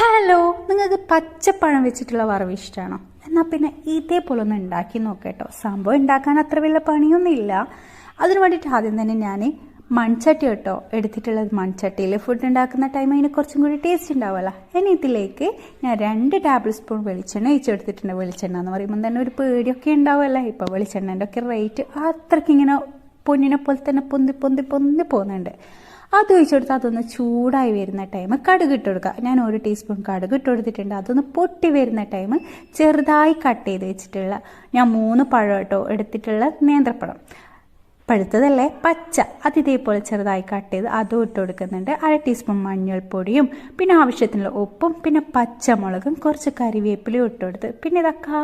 Hello, നിങ്ങൾക്ക് പച്ചപ്പഴം വെച്ചിട്ടുള്ള വറവ് ഇഷ്ടമാണോ? എന്നാൽ പിന്നെ ഇതേപോലെ ഒന്ന് ഉണ്ടാക്കി നോക്കേട്ടോ. സംഭവം ഉണ്ടാക്കാൻ അത്ര വലിയ പണിയൊന്നുമില്ല. അതിന് വേണ്ടിയിട്ട് ആദ്യം തന്നെ ഞാൻ മൺചട്ടി കേട്ടോ എടുത്തിട്ടുള്ളത്. മൺചട്ടിയിൽ ഫുഡ് ഉണ്ടാക്കുന്ന ടൈം അതിന് കുറച്ചും കൂടി ടേസ്റ്റ് ഉണ്ടാവുമല്ലോ. ഇനി ഇതിലേക്ക് ഞാൻ 2 ടേബിൾ സ്പൂൺ വെളിച്ചെണ്ണ ഒഴിച്ചെടുത്തിട്ടുണ്ട്. വെളിച്ചെണ്ണ എന്ന് പറയുമ്പോൾ തന്നെ ഒരു പേടിയൊക്കെ ഉണ്ടാവുമല്ലോ. ഇപ്പോൾ വെളിച്ചെണ്ണേൻ്റെ ഒക്കെ റേറ്റ് അത്രയ്ക്ക് ഇങ്ങനെ പൊന്നിനെ പോലെ തന്നെ പൊന്തി പൊന്തി പൊന്തി പോകുന്നുണ്ട്. അത് ഒഴിച്ചെടുത്ത് അതൊന്ന് ചൂടായി വരുന്ന ടൈം കടുക് ഇട്ട് കൊടുക്കുക. ഞാൻ 1 ടീസ്പൂൺ കടുക് ഇട്ട് കൊടുത്തിട്ടുണ്ട്. അതൊന്ന് പൊട്ടി വരുന്ന ടൈം ചെറുതായി കട്ട് ചെയ്ത് വെച്ചിട്ടുള്ള ഞാൻ 3 പഴം കേട്ടോ എടുത്തിട്ടുള്ള നേന്ത്രപ്പഴം, പഴുത്തതല്ലേ, പച്ച, അത് ഇതേപോലെ ചെറുതായി കട്ട് ചെയ്ത് അതും ഇട്ട് കൊടുക്കുന്നുണ്ട്. 1/2 ടീസ്പൂൺ മഞ്ഞൾപ്പൊടിയും പിന്നെ ആവശ്യത്തിനുള്ള ഉപ്പും പിന്നെ പച്ചമുളകും കുറച്ച് കരിവേപ്പിലയും ഇട്ട് കൊടുത്ത് പിന്നെ ഇതൊക്കെ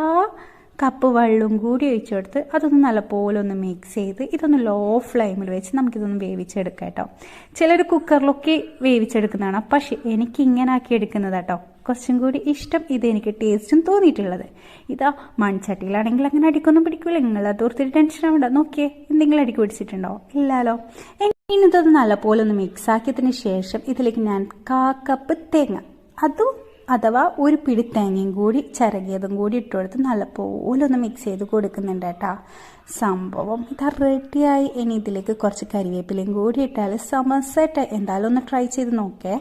കപ്പ് വെള്ളവും കൂടി ഒഴിച്ചു കൊടുത്ത് അതൊന്ന് നല്ലപോലെ ഒന്ന് മിക്സ് ചെയ്ത് ഇതൊന്ന് ലോ ഫ്ലെയിമിൽ വെച്ച് നമുക്കിതൊന്ന് വേവിച്ചെടുക്കാം കേട്ടോ. ചിലർ കുക്കറിലൊക്കെ വേവിച്ചെടുക്കുന്നതാണ്, പക്ഷെ എനിക്ക് ഇങ്ങനെ ആക്കി എടുക്കുന്നത് കേട്ടോ കുറച്ചും കൂടി ഇഷ്ടം. ഇത് എനിക്ക് ടേസ്റ്റും തോന്നിയിട്ടുള്ളത്. ഇതാ മൺചട്ടിയിലാണെങ്കിൽ അങ്ങനെ അടിക്കൊന്നും പിടിക്കില്ല. നിങ്ങളത് ഓർത്തിട്ട് ടെൻഷൻ ആവണ്ട. നോക്കിയേ, എന്തെങ്കിലും അടിക്ക് പിടിച്ചിട്ടുണ്ടോ? ഇല്ലല്ലോ. ഇനി ഇതൊന്ന് നല്ലപോലെ ഒന്ന് മിക്സ് ആക്കിയതിന് ശേഷം ഇതിലേക്ക് ഞാൻ 1/4 കപ്പ് തേങ്ങ, അതും അഥവാ ഒരു പിടി തേങ്ങയും കൂടി ചിരകിയതും കൂടി ഇട്ട് കൊടുത്ത് നല്ലപോലെ ഒന്ന് മിക്സ് ചെയ്ത് കൊടുക്കുന്നുണ്ട് കേട്ടോ. സംഭവം ഇതാ റെഡിയായി. ഇനി ഇതിലേക്ക് കുറച്ച് കരിവേപ്പിലയും കൂടി ഇട്ടാൽ സമോസ. എന്തായാലും ഒന്ന് ട്രൈ ചെയ്ത് നോക്കേ.